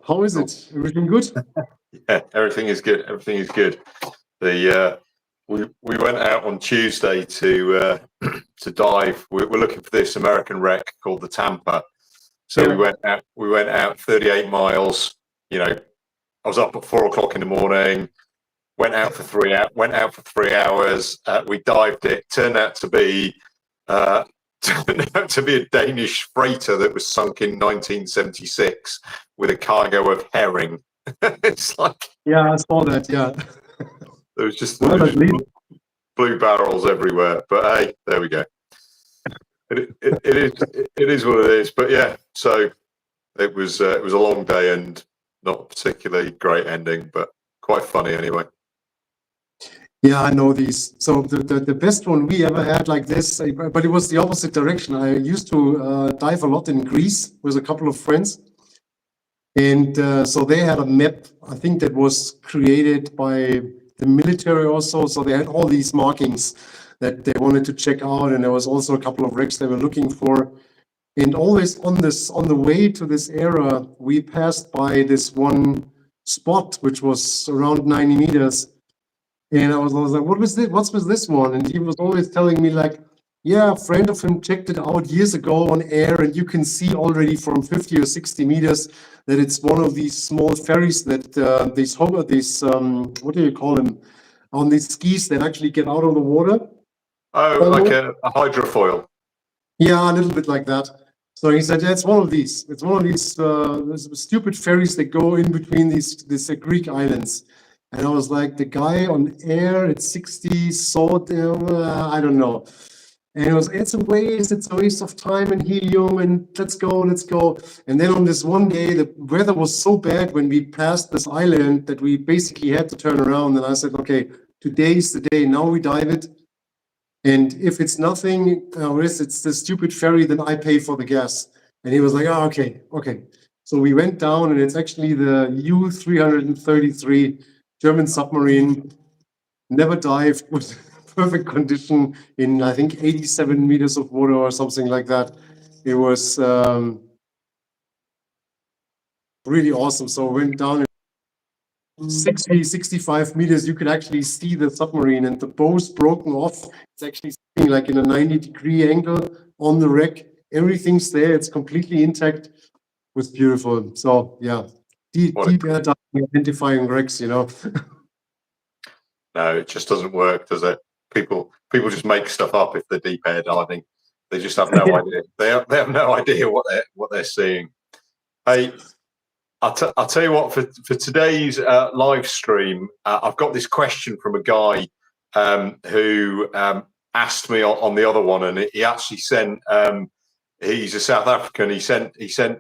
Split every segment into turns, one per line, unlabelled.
How is it? Everything good?
Yeah, everything is good. Everything is good. We went out on Tuesday to dive. We're looking for this American wreck called the Tampa. So
Yeah.
we went out 38 miles. You know, I was up at 4 o'clock in the morning. Went out for 3 hours. We dived it. Turned out to be a Danish freighter that was sunk in 1976 with a cargo of herring. It's like,
Yeah, I saw that. Yeah.
there was just blue barrels everywhere. But hey, there we go. It is what it is. But yeah, so it was a long day and not a particularly great ending, but quite funny anyway.
Yeah, I know these. So the best one we ever had like this, but it was the opposite direction. I used to dive a lot in Greece with a couple of friends. And so they had a map, I think that was created by the military also. So they had all these markings that they wanted to check out. And there was also a couple of wrecks they were looking for. And always on the way to this area, we passed by this one spot, which was around 90 meters. And I was always like, what was this? What's with this one? And he was always telling me like, yeah, a friend of him checked it out years ago on air, and you can see already from 50 or 60 meters that it's one of these small ferries that these what do you call them? On these skis that actually get out of the water.
Oh, like a hydrofoil.
Yeah, a little bit like that. So he said, yeah, it's one of these. It's one of these stupid ferries that go in between these Greek islands. And I was like, the guy on air at 60 saw I don't know. And it was, it's a waste of time and helium, and let's go. And then on this one day, the weather was so bad when we passed this island that we basically had to turn around. And I said, okay, today's the day. Now we dive it. And if it's nothing, or it's the stupid ferry, then I pay for the gas. And he was like, oh, okay. So we went down, and it's actually the U-333 German submarine, never dived, with perfect condition in, I think, 87 meters of water or something like that. It was really awesome. So we went down 65 meters. You could actually see the submarine, and the bow's broken off. It's actually sitting like in a 90-degree angle on the wreck. Everything's there. It's completely intact. It was beautiful. So yeah, deep air diving, identifying wrecks, No,
it just doesn't work, does it? People just make stuff up if they're deep air diving. They just have no idea. They have no idea what they're seeing. Hey, I'll tell you what. For today's live stream, I've got this question from a guy who asked me on the other one, and he actually sent. He's a South African. He sent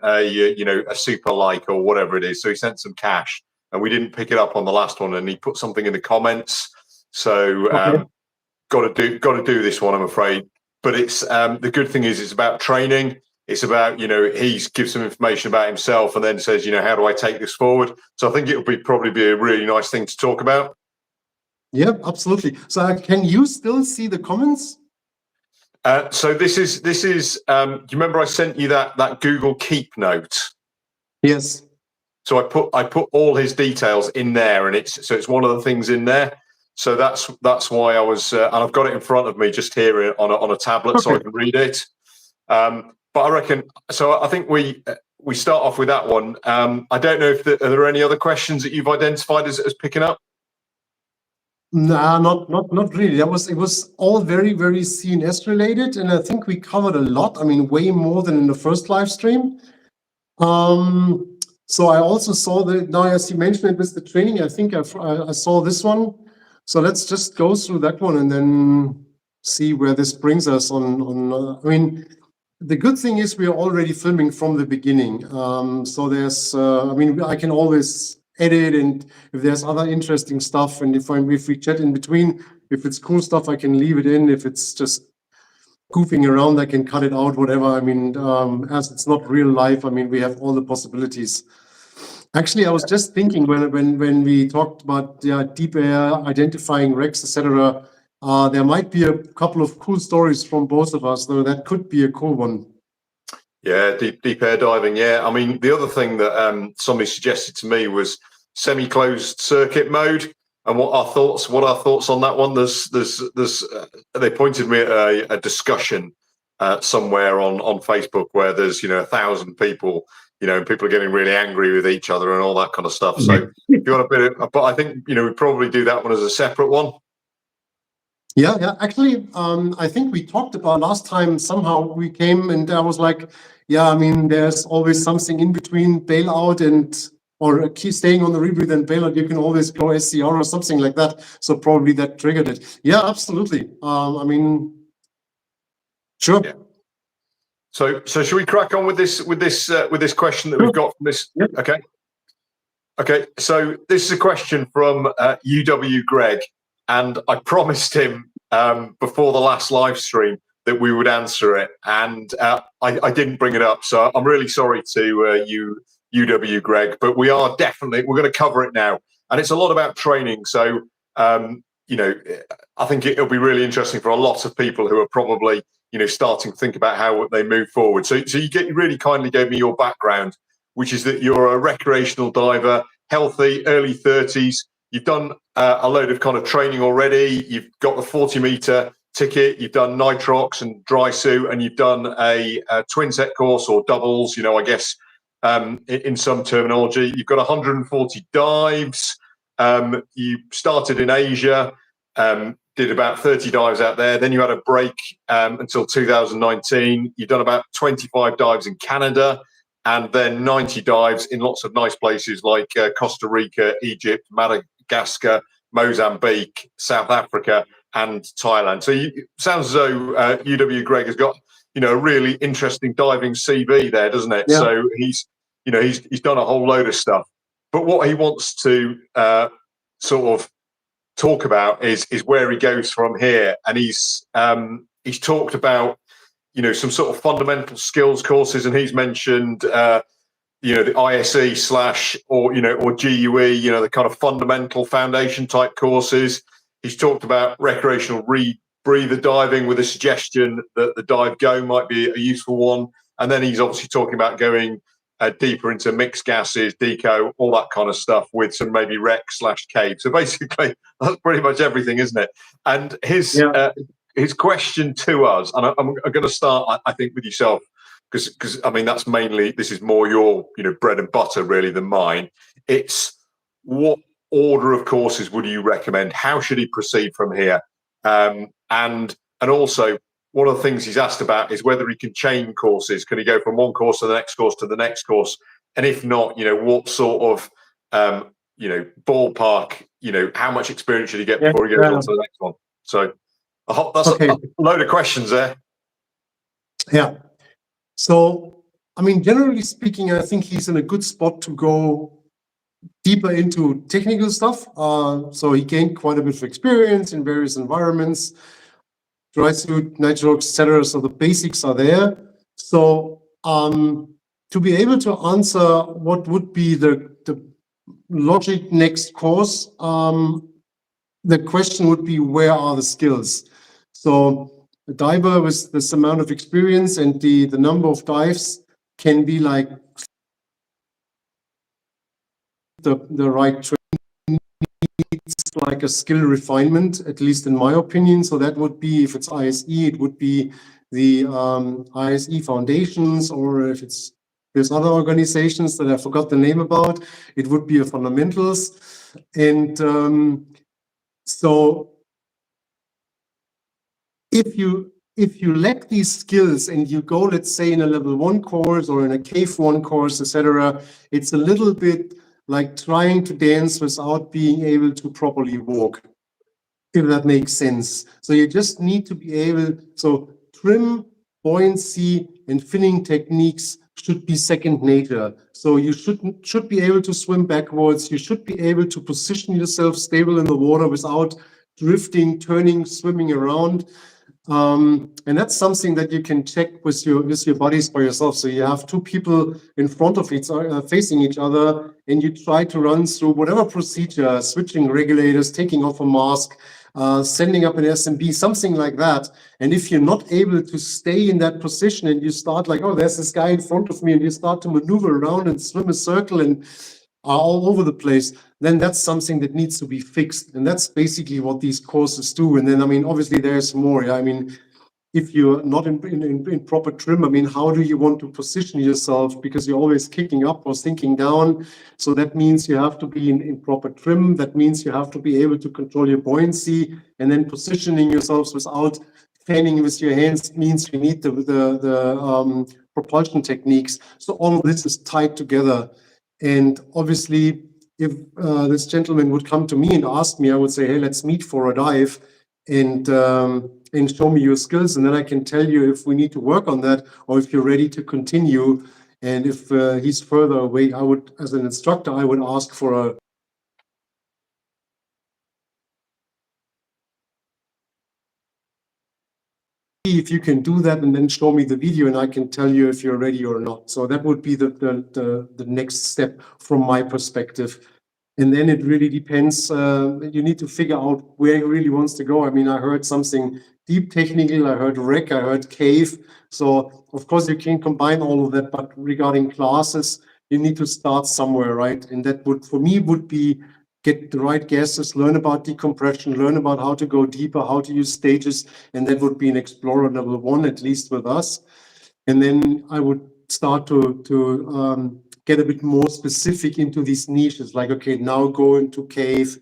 a super like or whatever it is. So he sent some cash, and we didn't pick it up on the last one. And he put something in the comments. So got to do this one, I'm afraid. But it's the good thing is it's about training. It's about, he gives some information about himself and then says, how do I take this forward? So I think it would probably be a really nice thing to talk about.
Yeah, absolutely. So can you still see the comments?
So this is. Do you remember I sent you that Google Keep note?
Yes.
So I put all his details in there, and it's one of the things in there. So that's why I was, and I've got it in front of me just here on a tablet, so I can read it. But I reckon, so I think we start off with that one. I don't know if are there any other questions that you've identified as picking up?
Nah, not really. It was all very, very CNS related, and I think we covered a lot. I mean, way more than in the first live stream. So I also saw now as you mentioned it with the training, I think I saw this one. So let's just go through that one and then see where this brings us on. I mean, the good thing is we are already filming from the beginning. So there's, I can always edit, and if there's other interesting stuff, and if we chat in between, if it's cool stuff, I can leave it in. If it's just goofing around, I can cut it out, whatever. I mean, as it's not real life, I mean, we have all the possibilities. Actually, I was just thinking when we talked about deep air, identifying wrecks, etc. There might be a couple of cool stories from both of us, though that could be a cool one.
Yeah, deep air diving. Yeah, I mean, the other thing that somebody suggested to me was semi-closed circuit mode, and what our thoughts on that one. They pointed me at a discussion somewhere on Facebook where there's 1,000 people, and people are getting really angry with each other and all that kind of stuff. So if you want a bit of, but I think we'd probably do that one as a separate one.
Yeah. Actually, I think we talked about last time. Somehow we came and I was like, yeah, I mean, there's always something in between bailout or keep staying on the rebreather and bailout. You can always go SCR or something like that. So probably that triggered it. Yeah, absolutely. I mean, sure.
Yeah. So should we crack on with this question that we've got from this?
Yeah.
Okay. So this is a question from UW Greg. And I promised him before the last live stream that we would answer it, and I didn't bring it up. So I'm really sorry to you, UW Greg, but we're going to cover it now, and it's a lot about training. So I think it'll be really interesting for a lot of people who are probably starting to think about how they move forward. So you really kindly gave me your background, which is that you're a recreational diver, healthy, early 30s. You've done a load of kind of training already. You've got the 40-meter ticket. You've done nitrox and dry suit, and you've done a twin set course or doubles. I guess in some terminology. You've got 140 dives. You started in Asia, did about 30 dives out there. Then you had a break until 2019. You've done about 25 dives in Canada. And then 90 dives in lots of nice places like Costa Rica, Egypt, Madagascar, Mozambique, South Africa, and Thailand. So it sounds as though UW Greg has got a really interesting diving CV there, doesn't it?
Yeah.
So he's done a whole load of stuff. But what he wants to sort of talk about is where he goes from here, and he's talked about some sort of fundamental skills courses, and he's mentioned the ISE / or GUE, the kind of fundamental foundation type courses. He's talked about recreational rebreather diving with a suggestion that the Dive Go might be a useful one, and then he's obviously talking about going deeper into mixed gases, deco, all that kind of stuff with some maybe rec / cave. So basically, that's pretty much everything, isn't it? And his question to us, and I'm going to start, I think, with yourself, because I mean this is more your bread and butter really than mine. It's what order of courses would you recommend? How should he proceed from here? And also, one of the things he's asked about is whether he can chain courses. Can he go from one course to the next course to the next course? And if not, what sort of ballpark, how much experience should he get before he goes on to the next one? So I hope that's a load of questions there.
Yeah. So, I mean, generally speaking, I think he's in a good spot to go deeper into technical stuff. So he gained quite a bit of experience in various environments, dry suit, nitrox, etc. So the basics are there. So to be able to answer what would be the logic next course, the question would be, where are the skills? So a diver with this amount of experience and the number of dives can be like the right training needs like a skill refinement, at least in my opinion. So that would be, if it's ISE, it would be the ISE foundations, or if there's other organizations that I forgot the name about, it would be a fundamentals. And so if you lack these skills and you go, let's say, in a level 1 course or in a cave 1 course, etc., it's a little bit like trying to dance without being able to properly walk, if that makes sense. So you just need to be able, so trim, buoyancy, and finning techniques should be second nature. So you should be able to swim backwards. You should be able to position yourself stable in the water without drifting, turning, swimming around. And that's something that you can check with your bodies by yourself. So you have two people in front of each other, facing each other, and you try to run through whatever procedure, switching regulators, taking off a mask, sending up an SMB, something like that. And if you're not able to stay in that position and you start like, oh, there's this guy in front of me, and you start to maneuver around and swim a circle and are all over the place, then that's something that needs to be fixed. And that's basically what these courses do. And then, I mean, obviously there's more. Yeah? I mean, if you're not in proper trim, I mean, how do you want to position yourself? Because you're always kicking up or sinking down. So that means you have to be in proper trim. That means you have to be able to control your buoyancy, and then positioning yourselves without fanning with your hands means you need the propulsion techniques. So all of this is tied together. And obviously, if this gentleman would come to me and ask me, I would say, hey, let's meet for a dive and show me your skills, and then I can tell you if we need to work on that or if you're ready to continue. And if he's further away, I would, as an instructor, I would ask for a if you can do that, and then show me the video, and I can tell you if you're ready or not. So that would be the next step from my perspective. And then it really depends. You need to figure out where he really wants to go. I mean, I heard something deep technical, I heard wreck, I heard cave. So of course you can combine all of that, but regarding classes, you need to start somewhere, right? And that would, for me, would be get the right gases, learn about decompression, learn about how to go deeper, how to use stages, and that would be an Explorer level 1, at least with us. And then I would start to get a bit more specific into these niches, like, okay, now go into cave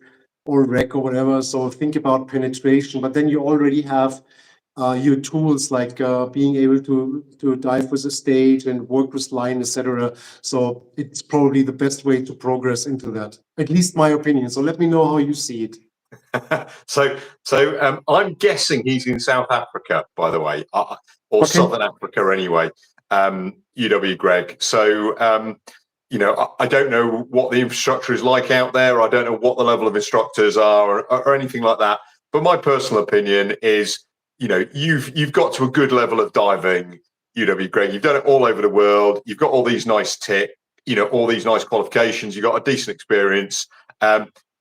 or wreck or whatever. So think about penetration, but then you already have your tools, like being able to dive with a stage and work with line, etc. So it's probably the best way to progress into that, at least my opinion. So let me know how you see it.
So I'm guessing he's in South Africa, by the way, or okay. Southern Africa anyway. UW Greg. So you know, I don't know what the infrastructure is like out there. I don't know what the level of instructors are or anything like that. But my personal opinion is, you know, you've got to a good level of diving, UW Greg. You've done it all over the world. You've got all these nice you know, all these nice qualifications. You've got a decent experience.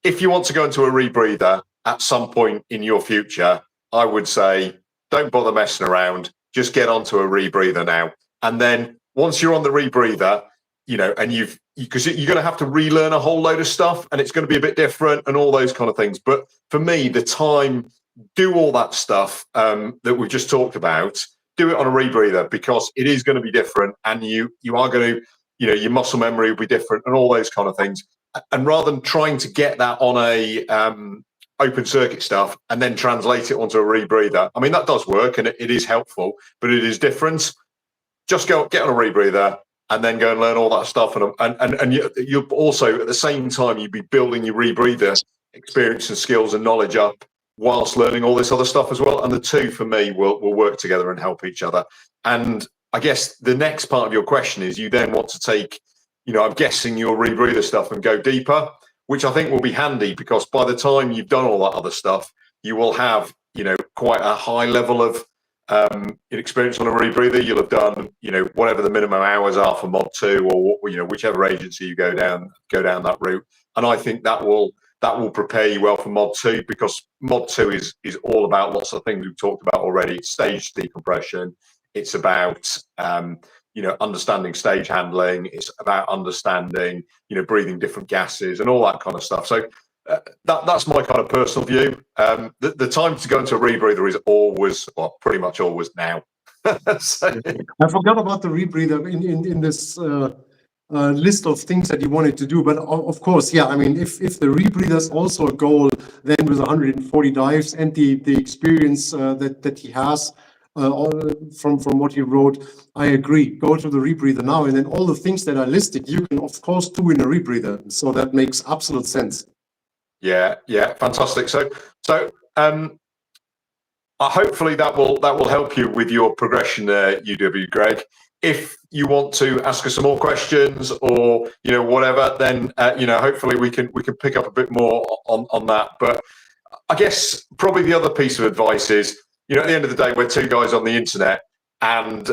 If you want to go into a rebreather at some point in your future, I would say don't bother messing around. Just get onto a rebreather now. And then once you're on the rebreather, you know, and because you're going to have to relearn a whole load of stuff, and it's going to be a bit different and all those kind of things. But for me, the time, do all that stuff that we've just talked about, do it on a rebreather, because it is going to be different, and you are going to, you know, your muscle memory will be different and all those kind of things. And rather than trying to get that on a open circuit stuff and then translate it onto a rebreather, I mean, that does work and it is helpful, but it is different. Just get on a rebreather and then go and learn all that stuff. And you'll also, at the same time, you'd be building your rebreather experience and skills and knowledge up whilst learning all this other stuff as well. And the two, for me, will work together and help each other. And I guess the next part of your question is, you then want to take, you know, I'm guessing your rebreather stuff and go deeper, which I think will be handy, because by the time you've done all that other stuff, you will have, you know, quite a high level of experience on a rebreather. You'll have done, you know, whatever the minimum hours are for mod 2, or, you know, whichever agency you go down that route. And I think that will prepare you well for mod 2, because mod 2 is all about lots of things we've talked about already. Stage decompression. It's about you know, understanding stage handling. It's about understanding, you know, breathing different gases and all that kind of stuff. So that's my kind of personal view. The time to go into a rebreather is always, well, pretty much always now. So,
I forgot about the rebreather in this list of things that you wanted to do, but of course, yeah. I mean, if the rebreather is also a goal, then with 140 dives and the experience that he has from what he wrote, I agree. Go to the rebreather now, and then all the things that are listed, you can of course do in a rebreather. So that makes absolute sense.
Yeah, fantastic. So hopefully that will help you with your progression there, UW Greg. If you want to ask us some more questions, or, you know, whatever, then you know, hopefully we can pick up a bit more on that. But I guess probably the other piece of advice is, you know, at the end of the day, we're two guys on the internet, and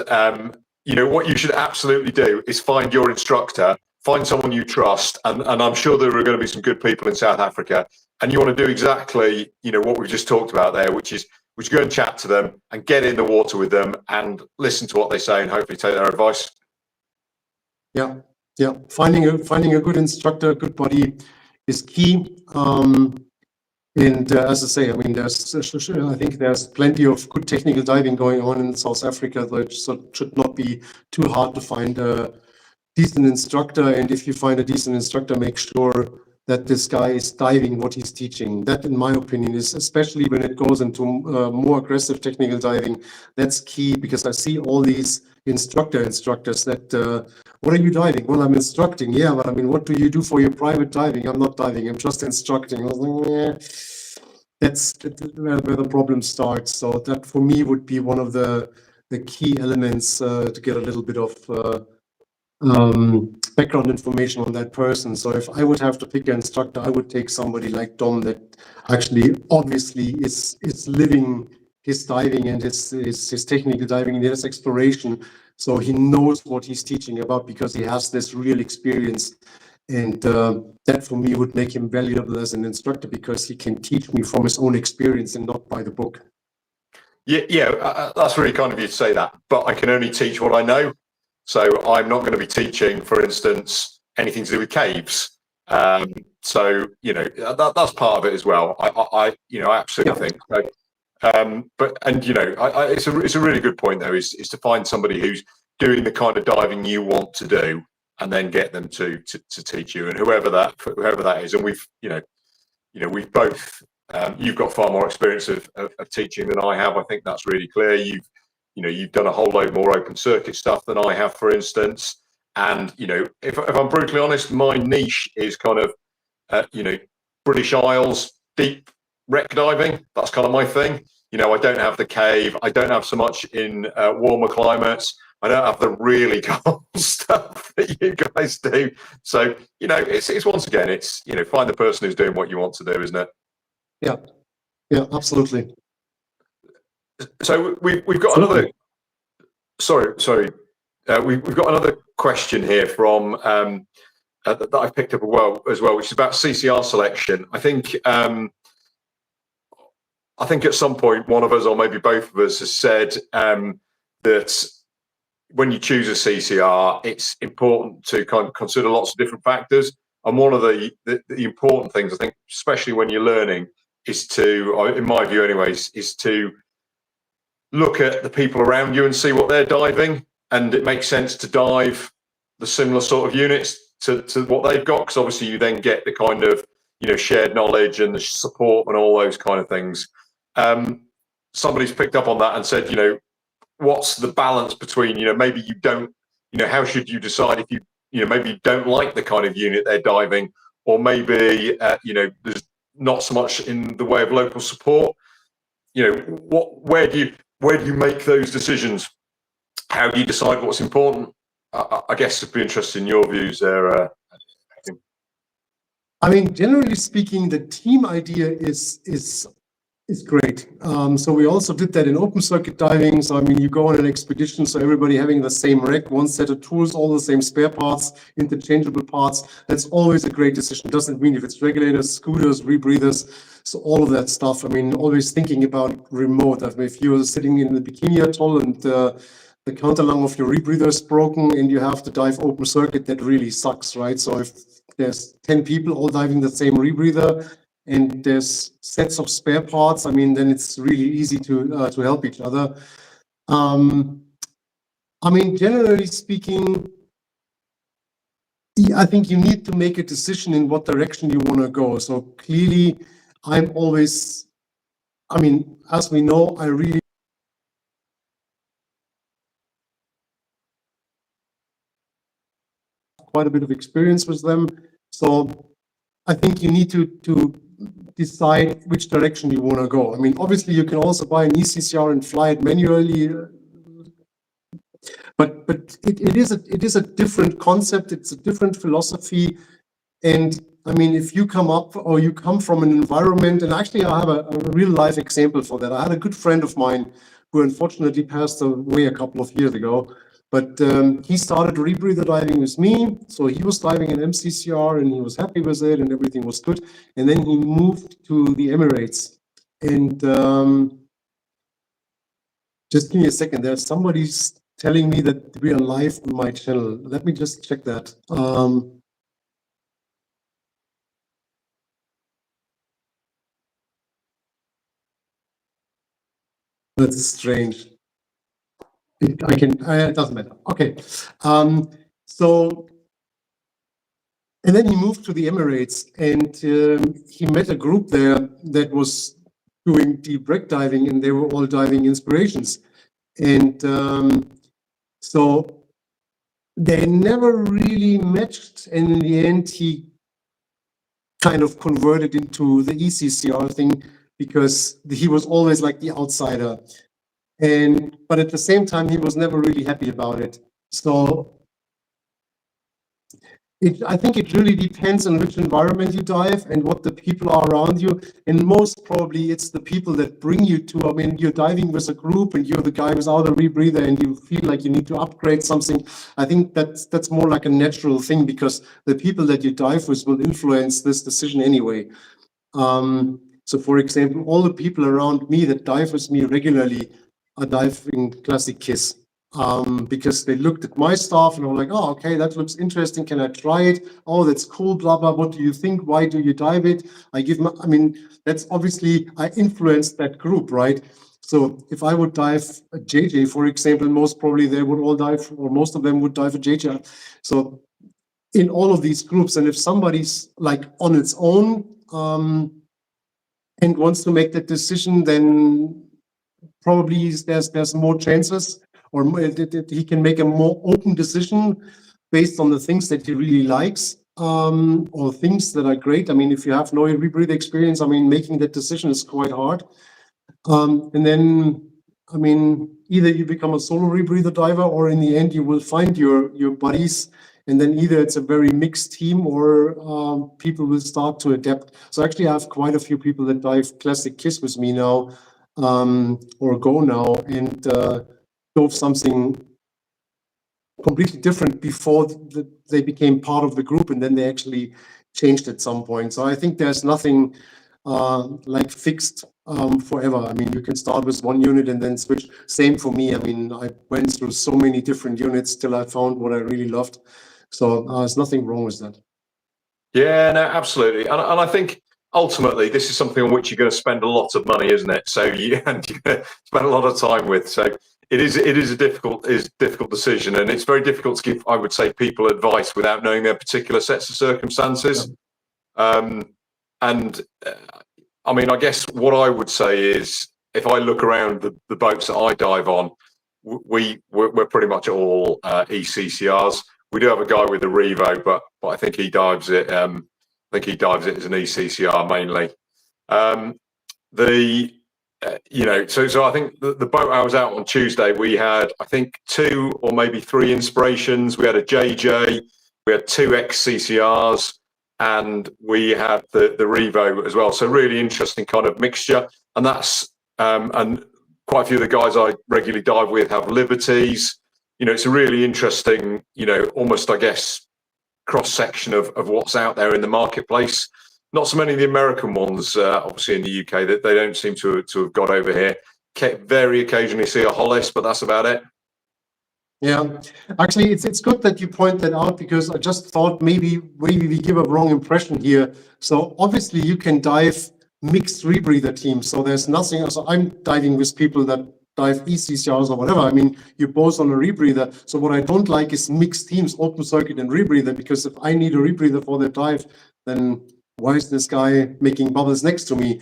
you know, what you should absolutely do is find your instructor, find someone you trust, and I'm sure there are going to be some good people in South Africa, and you want to do exactly, what we've just talked about there, which is go and chat to them and get in the water with them and listen to what they say and hopefully take their advice.
Yeah, finding a good instructor, a good buddy is key. And as I say, I mean, I think there's plenty of good technical diving going on in South Africa, so it should not be too hard to find a decent instructor. And if you find a decent instructor, make sure that this guy is diving what he's teaching. That, in my opinion, is, especially when it goes into more aggressive technical diving, that's key, because I see all these instructors that, what are you diving? Well, I'm instructing. Yeah, but I mean, what do you do for your private diving? I'm not diving, I'm just instructing. I was like, that's where the problem starts. So that, for me, would be one of the key elements to get a little bit of background information on that person. So if I would have to pick an instructor, I would take somebody like Dom that actually obviously is living his diving and his technical diving and his exploration. So he knows what he's teaching about because he has this real experience. And that, for me, would make him valuable as an instructor, because he can teach me from his own experience and not by the book.
Yeah, that's really kind of you to say that, but I can only teach what I know. So I'm not going to be teaching, for instance, anything to do with caves. So, that's part of it as well. I absolutely think so. It's a really good point, though, is to find somebody who's doing the kind of diving you want to do, and then get them to teach you, and whoever that is. And we've both, you've got far more experience of teaching than I have. I think that's really clear. You've done a whole load more open circuit stuff than I have, for instance. And, if I'm brutally honest, my niche is kind of, British Isles, deep wreck diving. That's kind of my thing. I don't have the cave. I don't have so much in warmer climates. I don't have the really cold stuff that you guys do. So, it's once again, it's, find the person who's doing what you want to do, isn't it?
Yeah, absolutely.
So we've got another. Sorry. We've got another question here from that I've picked up as well, which is about CCR selection. I think at some point one of us, or maybe both of us, has said that when you choose a CCR, it's important to kind of consider lots of different factors. And one of the important things, I think, especially when you're learning, is to, in my view anyways, is to look at the people around you and see what they're diving. And it makes sense to dive the similar sort of units to what they've got, because obviously you then get the kind of, shared knowledge and the support and all those kind of things. Somebody's picked up on that and said, what's the balance between, maybe you don't, how should you decide if maybe you don't like the kind of unit they're diving, or maybe, there's not so much in the way of local support. Where do you make those decisions? How do you decide what's important? I guess it'd be interested in your views there.
I mean, generally speaking, the team idea is great. So we also did that in open circuit diving. So I mean, you go on an expedition, so everybody having the same rig, one set of tools, all the same spare parts, interchangeable parts. That's always a great decision. Doesn't mean if it's regulators, scooters, rebreathers, so all of that stuff. I mean, always thinking about remote. I mean, if you're sitting in the Bikini Atoll and the counterlung of your rebreather is broken and you have to dive open circuit, that really sucks, right? So if there's 10 people all diving the same rebreather and there's sets of spare parts, I mean, then it's really easy to help each other. I mean, generally speaking, I think you need to make a decision in what direction you want to go. So clearly, I'm always, I mean, as we know, I really quite a bit of experience with them. So I think you need to decide which direction you want to go. I mean, obviously you can also buy an eCCR and fly it manually, but it is a different concept. It's a different philosophy. And I mean, if you come up or you come from an environment, and actually I have a real life example for that. I had a good friend of mine who unfortunately passed away a couple of years ago. But he started rebreather diving with me. So he was diving in MCCR and he was happy with it and everything was good. And then he moved to the Emirates. And just give me a second. There's somebody's telling me that we are live on my channel. Let me just check that. That's strange. It doesn't matter. Okay. So, and then he moved to the Emirates and he met a group there that was doing deep wreck diving and they were all diving inspirations. And so they never really matched. And in the end, he kind of converted into the ECCR thing because he was always like the outsider. But at the same time, he was never really happy about it. So I think it really depends on which environment you dive and what the people are around you. And most probably it's the people that bring you to, I mean, you're diving with a group and you're the guy without a rebreather and you feel like you need to upgrade something. I think that's more like a natural thing because the people that you dive with will influence this decision anyway. So for example, all the people around me that dive with me regularly are diving Classic KISS. Because they looked at my stuff and were like, oh, okay, that looks interesting. Can I try it? Oh, that's cool, blah, blah. What do you think? Why do you dive it? I mean, that's obviously, I influenced that group, right? So if I would dive a JJ, for example, most probably they would all dive, or most of them would dive a JJ. So in all of these groups, and if somebody's like on its own and wants to make that decision, then probably there's more chances, or he can make a more open decision based on the things that he really likes, or things that are great. I mean, if you have no rebreather experience, I mean, making that decision is quite hard. And then, I mean, either you become a solo rebreather diver, or in the end, you will find your buddies. And then either it's a very mixed team or people will start to adapt. So actually, I have quite a few people that dive Classic KISS with me now, or go now, and dove something completely different before they became part of the group, and then they actually changed at some point. So I think there's nothing like fixed forever. I mean, you can start with one unit and then switch. Same for me. I mean, I went through so many different units till I found what I really loved. So there's nothing wrong with that.
Yeah, no, absolutely. And I think ultimately this is something on which you're going to spend a lot of money, isn't it? So you're going to spend a lot of time with. So it is a difficult decision, and it's very difficult to give, I would say, people advice without knowing their particular sets of circumstances. Yeah. I mean, I guess what I would say is, if I look around the boats that I dive on, we're pretty much all ECCRs. We do have a guy with a Revo, but I think he dives it. I think he dives it as an ECCR mainly. So I think the boat I was out on Tuesday, we had, I think, 2 or maybe 3 inspirations. We had a JJ, we had 2 XCCRs, and we had the Revo as well. So really interesting kind of mixture. And that's and quite a few of the guys I regularly dive with have Liberties. You know, it's a really interesting, almost, I guess, cross-section of what's out there in the marketplace. Not so many of the American ones, obviously in the UK, that they don't seem to have got over here. Very occasionally see a Hollis, but that's about it.
Yeah, actually, it's good that you point that out, because I just thought maybe we give a wrong impression here. So obviously you can dive mixed rebreather teams. So there's nothing. So I'm diving with people that dive ECCRs or whatever. I mean, you're both on a rebreather. So what I don't like is mixed teams, open circuit and rebreather, because if I need a rebreather for the dive, then why is this guy making bubbles next to me?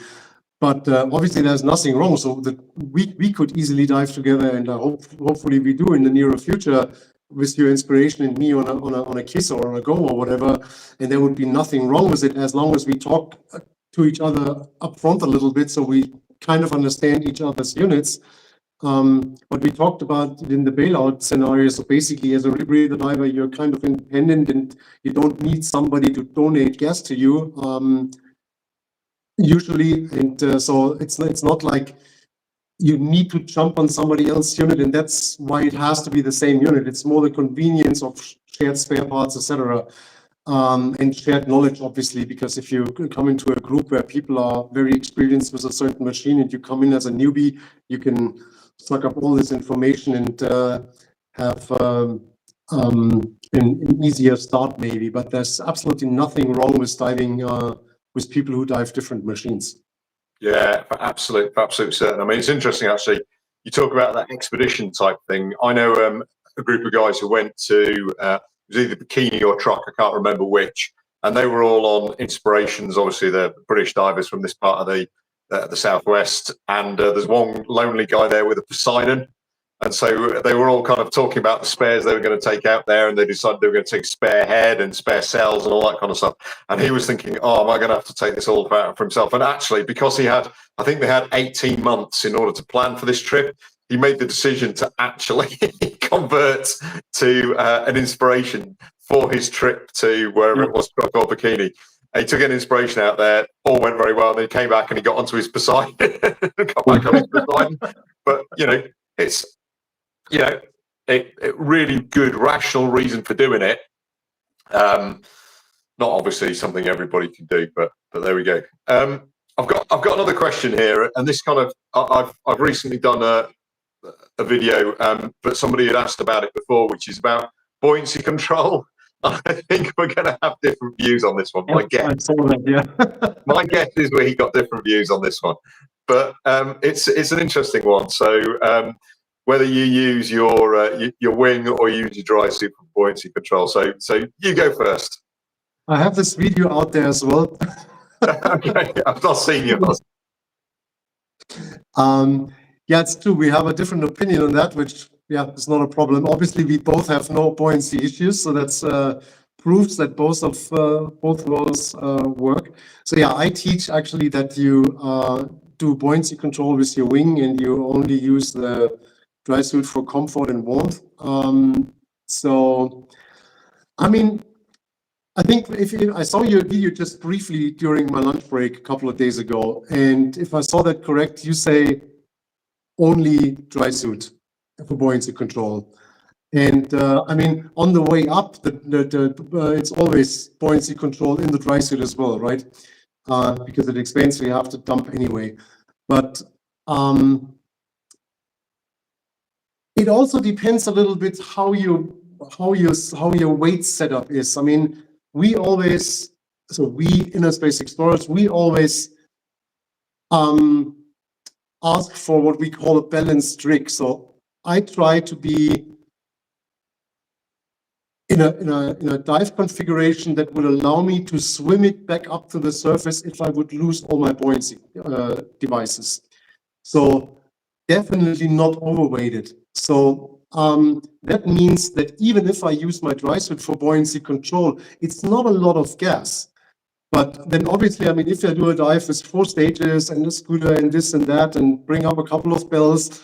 But obviously there's nothing wrong. So that we could easily dive together, and hopefully we do in the near future, with your inspiration and me on a KISS or on a Go or whatever. And there would be nothing wrong with it, as long as we talk to each other up front a little bit, so we kind of understand each other's units. What we talked about in the bailout scenario, so basically as a rebreather diver, you're kind of independent and you don't need somebody to donate gas to you, usually. And so it's not like you need to jump on somebody else's unit, and that's why it has to be the same unit. It's more the convenience of shared spare parts, etc. And shared knowledge, obviously, because if you come into a group where people are very experienced with a certain machine and you come in as a newbie, you can suck up all this information and have an easier start maybe. But there's absolutely nothing wrong with diving with people who dive different machines.
Yeah, for absolute certain. I mean, it's interesting actually. You talk about that expedition type thing. I know a group of guys who went to it was either bikini or truck, I can't remember which, and they were all on inspirations. Obviously, they're British divers from this part of the southwest, and there's one lonely guy there with a Poseidon. And so they were all kind of talking about the spares they were going to take out there, and they decided they were going to take spare head and spare cells and all that kind of stuff. And he was thinking, oh, am I going to have to take this all out for himself? And actually, because I think they had 18 months in order to plan for this trip, he made the decision to actually convert to an inspiration for his trip to wherever it was, truck or bikini. He took an inspiration out there, all went very well. Then he came back and he got onto his Poseidon. Got back on his Poseidon. But, it's, a really good rational reason for doing it. Not obviously something everybody can do, but there we go. I've got another question here, and this kind of I've recently done a video, but somebody had asked about it before, which is about buoyancy control. I think we're going to have different views on this one. My guess, my guess is we got different views on this one, but it's an interesting one. So whether you use your wing or you use your dry suit for buoyancy control. So you go first.
I have this video out there as well.
Okay, I've not seen yours.
Yeah, it's true. We have a different opinion on that, which, it's not a problem. Obviously, we both have no buoyancy issues, so that's proves that both of those work. So yeah, I teach actually that you do buoyancy control with your wing, and you only use the dry suit for comfort and warmth. So, I mean, I think I saw your video just briefly during my lunch break a couple of days ago, and if I saw that correct, you say only dry suit for buoyancy control. And I mean, on the way up, it's always buoyancy control in the dry suit as well, right? Because it expands, so you have to dump anyway. But it also depends a little bit how your weight setup is. I mean, we InnerSpace Explorers, we always ask for what we call a balanced rig. So I try to be in a dive configuration that would allow me to swim it back up to the surface if I would lose all my buoyancy devices. So definitely not overweighted. So that means that even if I use my dry suit for buoyancy control, it's not a lot of gas. But then obviously, I mean, if I do a dive with 4 stages and a scooter and this and that and bring up a couple of bells,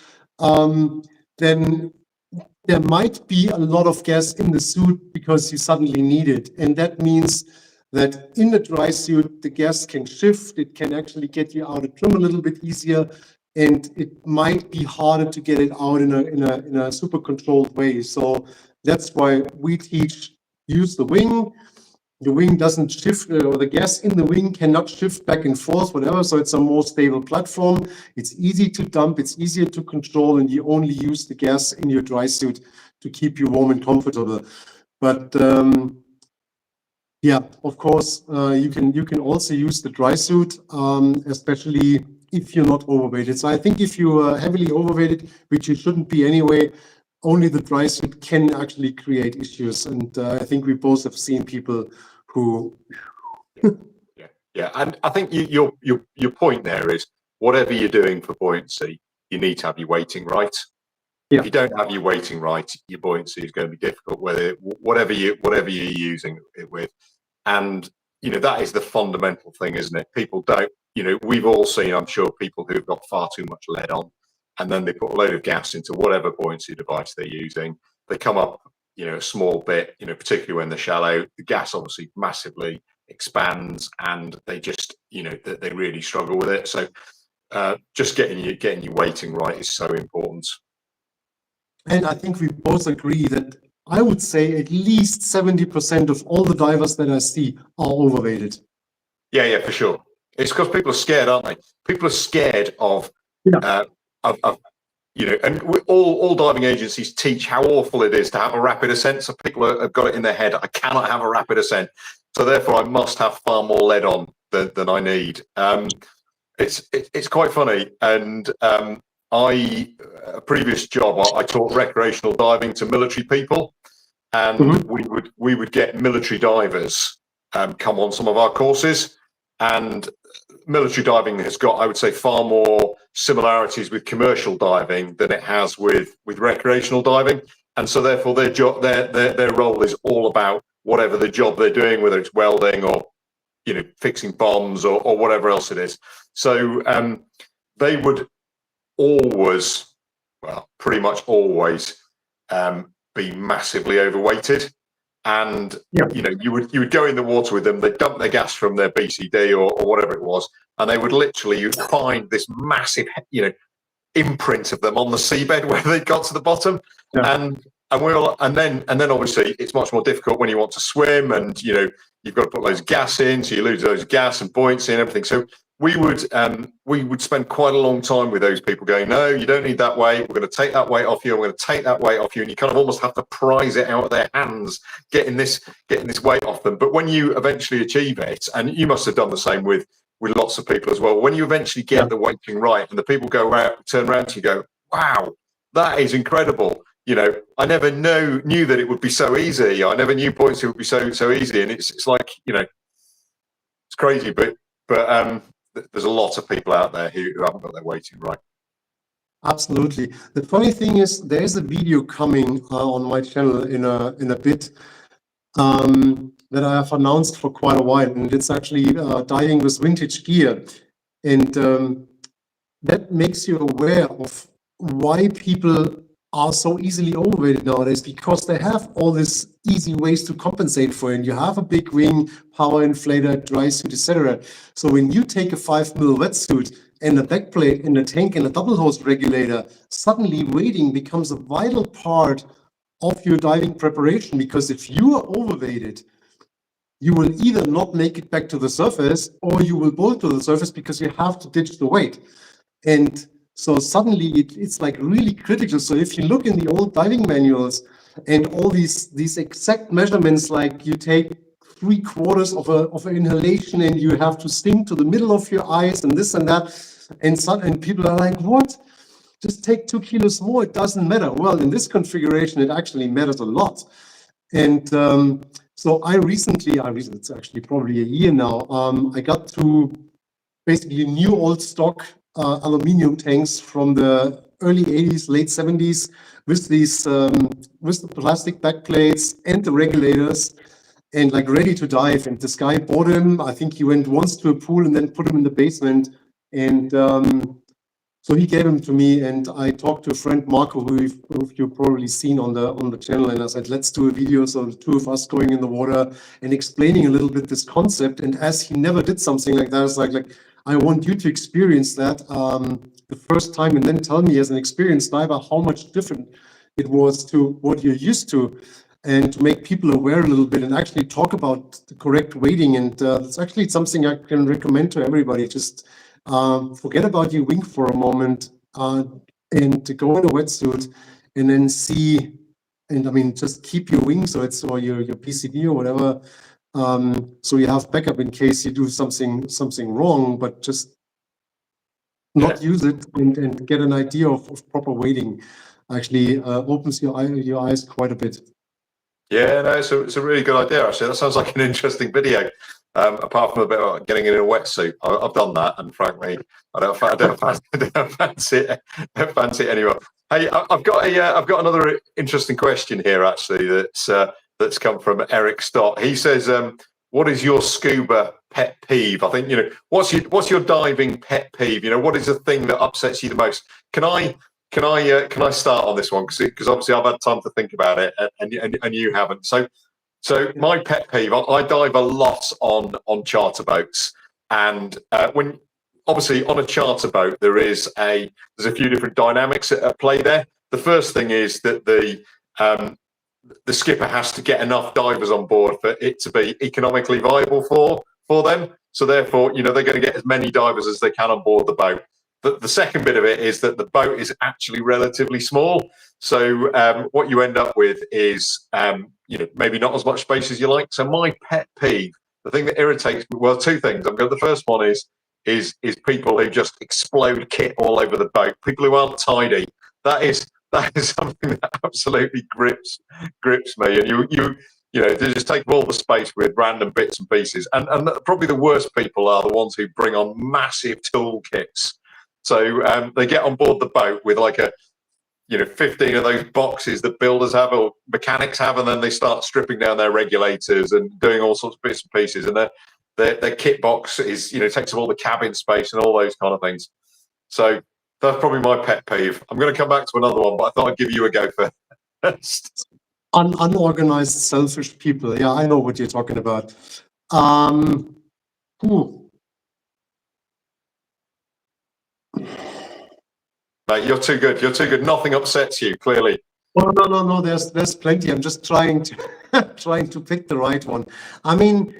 then there might be a lot of gas in the suit because you suddenly need it. And that means that in the dry suit, the gas can shift. It can actually get you out of trim a little bit easier. And it might be harder to get it out in a super controlled way. So that's why we teach use the wing. The wing doesn't shift, or the gas in the wing cannot shift back and forth, whatever. So it's a more stable platform. It's easy to dump. It's easier to control, and you only use the gas in your dry suit to keep you warm and comfortable. But yeah, of course, you can also use the dry suit, especially if you're not overweighted. So I think if you are heavily overweighted, which you shouldn't be anyway, only the dry suit can actually create issues. And I think we both have seen people who...
Yeah. And I think your point there is, whatever you're doing for buoyancy, you need to have your weighting right.
Yeah.
If you don't have your weighting right, your buoyancy is going to be difficult, whatever you're using it with. And that is the fundamental thing, isn't it? People don't, we've all seen, I'm sure, people who've got far too much lead on, and then they put a load of gas into whatever buoyancy device they're using. They come up, a small bit, particularly when they're shallow. The gas obviously massively expands, and they just, they really struggle with it. So just getting your weighting right is so important.
And I think we both agree that I would say at least 70% of all the divers that I see are overweighted.
Yeah, for sure. It's because people are scared, aren't they? People are scared of, and all diving agencies teach how awful it is to have a rapid ascent. So people have got it in their head, I cannot have a rapid ascent. So therefore I must have far more lead on than I need. It's quite funny. And a previous job, I taught recreational diving to military people, and we would get military divers come on some of our courses. And military diving has got, I would say, far more similarities with commercial diving than it has with recreational diving. And so therefore their role is all about whatever the job they're doing, whether it's welding or fixing bombs or whatever else it is. So they would always, well, pretty much always be massively overweighted. And you would go in the water with them, they'd dump their gas from their BCD or whatever it was, and they would literally, you'd find this massive imprint of them on the seabed where they got to the bottom. And then obviously it's much more difficult when you want to swim, and you've got to put loads of gas in, so you lose those gas and buoyancy and everything. So we would spend quite a long time with those people going, no, you don't need that weight. We're going to take that weight off you. We're going to take that weight off you. And you kind of almost have to prise it out of their hands, getting this weight off them. But when you eventually achieve it, and you must have done the same with lots of people as well, when you eventually get the weighting right and the people turn around to you, go, wow, that is incredible. I never knew that it would be so easy. I never knew buoyancy would be so easy. And it's like, it's crazy, but there's a lot of people out there who haven't got their weighting right.
Absolutely. The funny thing is, there is a video coming on my channel in a bit that I have announced for quite a while, and it's actually diving with vintage gear, and that makes you aware of why people are so easily overweighted nowadays, because they have all these easy ways to compensate for it. And you have a big wing, power inflator, dry suit, etc. So when you take a 5mm wetsuit and a backplate and a tank and a double hose regulator, suddenly weighting becomes a vital part of your diving preparation, because if you are overweighted, you will either not make it back to the surface, or you will bolt to the surface because you have to ditch the weight. And so suddenly it's like really critical. So if you look in the old diving manuals and all these exact measurements, like you take 3/4 of an inhalation and you have to sink to the middle of your eyes and this and that, and people are like, what? Just take 2 kilos more, it doesn't matter. Well, in this configuration, it actually matters a lot. And so I recently, it's actually probably a year now, I got to basically new old stock aluminium tanks from the early 80s, late 70s, with these with the plastic backplates and the regulators, and like ready to dive. And this guy bought him. I think he went once to a pool and then put him in the basement. And so he gave him to me, and I talked to a friend, Marco, who you've probably seen on the channel, and I said, let's do a video, so the two of us going in the water and explaining a little bit this concept. And as he never did something like that, it's like I want you to experience that the first time, and then tell me as an experienced diver how much different it was to what you're used to, and to make people aware a little bit and actually talk about the correct weighting. And it's actually something I can recommend to everybody. Just forget about your wing for a moment and to go in a wetsuit and then see, and I mean, just keep your wing, so it's, or your PCD or whatever, so you have backup in case you do something wrong, but just not use it and get an idea of proper weighting. Actually opens your eyes quite a bit.
Yeah, no, it's a really good idea, actually. That sounds like an interesting video. Apart from a bit of getting in a wetsuit, I've done that, and frankly, I don't fancy it anymore. Hey, I've got another interesting question here, actually. That's come from Eric Stott. He says, "What is your scuba pet peeve?" I think, what's your diving pet peeve? What is the thing that upsets you the most? Can I start on this one, because obviously I've had time to think about it, and you haven't. So my pet peeve, I dive a lot on charter boats, and when obviously on a charter boat, there's a few different dynamics at play there. The first thing is that the skipper has to get enough divers on board for it to be economically viable for them. So therefore, they're going to get as many divers as they can on board the boat. The second bit of it is that the boat is actually relatively small. So what you end up with is, maybe not as much space as you like. So my pet peeve, the thing that irritates me, well, two things. The first one is people who just explode kit all over the boat. People who aren't tidy. That is something that absolutely grips me. And they just take all the space with random bits and pieces. And probably the worst people are the ones who bring on massive toolkits. So they get on board the boat with like 15 of those boxes that builders have or mechanics have, and then they start stripping down their regulators and doing all sorts of bits and pieces. And their kit box is, takes up all the cabin space and all those kind of things. So that's probably my pet peeve. I'm going to come back to another one, but I thought I'd give you a go first.
Unorganized, selfish people. Yeah, I know what you're talking about.
Mate, you're too good. You're too good. Nothing upsets you, clearly.
Oh, no. There's plenty. I'm just trying to pick the right one. I mean,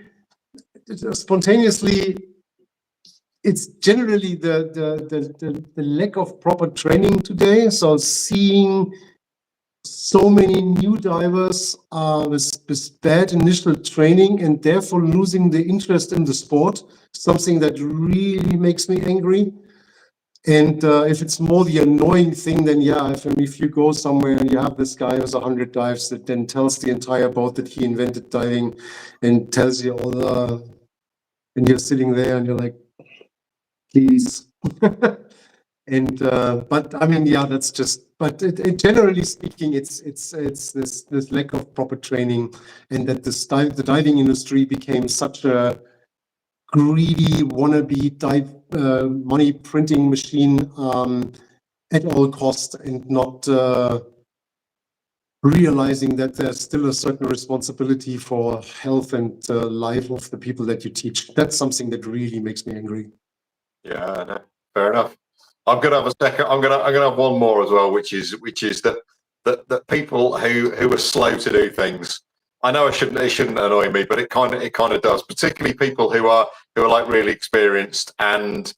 spontaneously, it's generally the lack of proper training today. So seeing so many new divers with bad initial training and therefore losing the interest in the sport, something that really makes me angry. And if it's more the annoying thing, then yeah, if you go somewhere and you have this guy with 100 dives that then tells the entire boat that he invented diving and tells you all the, and you're sitting there and you're like, please. And but I mean, yeah, that's just. But generally speaking, it's this lack of proper training, and that the diving industry became such a greedy wannabe dive money printing machine at all costs, and not realizing that there's still a certain responsibility for health and life of the people that you teach. That's something that really makes me angry.
Yeah, no, fair enough. I'm gonna have a second. I'm gonna have one more as well, which is that people who are slow to do things. I know it shouldn't annoy me, but it kind of does. Particularly people who are like really experienced, and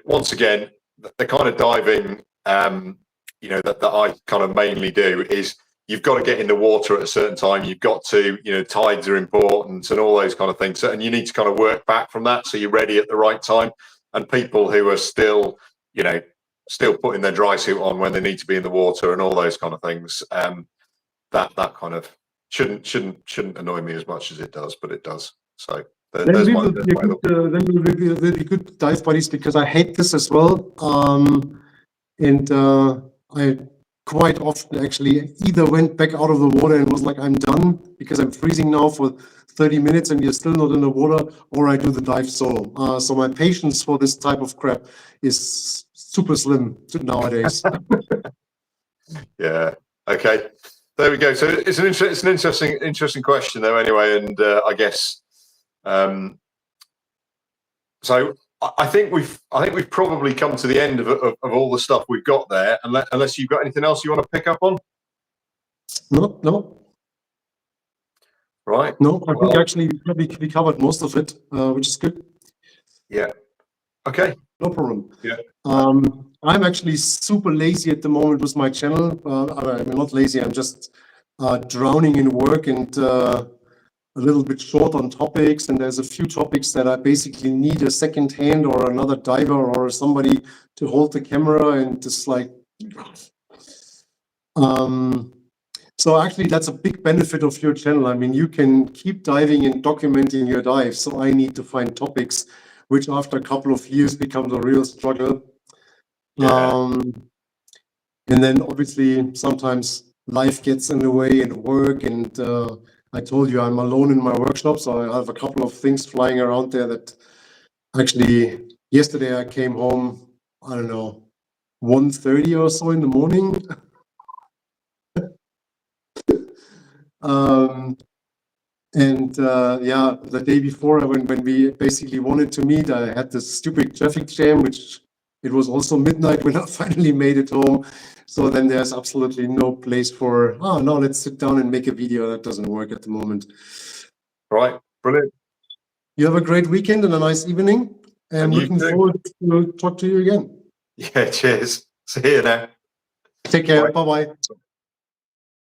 once again, the kind of diving that I kind of mainly do is you've got to get in the water at a certain time. You've got to, tides are important and all those kind of things. And you need to kind of work back from that so you're ready at the right time. And people who are still putting their dry suit on when they need to be in the water and all those kind of things, that kind of shouldn't annoy me as much as it does, but it does. So
then we will be good dive buddies, because I hate this as well. And I quite often actually either went back out of the water and was like, I'm done because I'm freezing now for 30 minutes and you're still not in the water, or I do the dive solo. So my patience for this type of crap is super slim nowadays.
Yeah. Okay. There we go. So it's an interesting question though. Anyway, and I guess so. I think we've probably come to the end of all the stuff we've got there. Unless you've got anything else you want to pick up on.
No.
Right.
No, I think actually we covered most of it, which is good.
Yeah. Okay.
No problem.
Yeah.
I'm actually super lazy at the moment with my channel. I'm not lazy. I'm just drowning in work and a little bit short on topics. And there's a few topics that I basically need a second hand or another diver or somebody to hold the camera and just like. So actually, that's a big benefit of your channel. I mean, you can keep diving and documenting your dives. So I need to find topics, which after a couple of years becomes a real struggle.
Yeah.
And then obviously sometimes life gets in the way and work. And I told you I'm alone in my workshop, so I have a couple of things flying around there that actually yesterday I came home, I don't know, 1:30 or so in the morning. And yeah, the day before, when we basically wanted to meet, I had this stupid traffic jam, which it was also midnight when I finally made it home. So then there's absolutely no place for, oh, no, let's sit down and make a video. That doesn't work at the moment.
Right, brilliant.
You have a great weekend and a nice evening. I'm looking forward to talk to you again.
Yeah, cheers. See you now.
Take care. Bye-bye.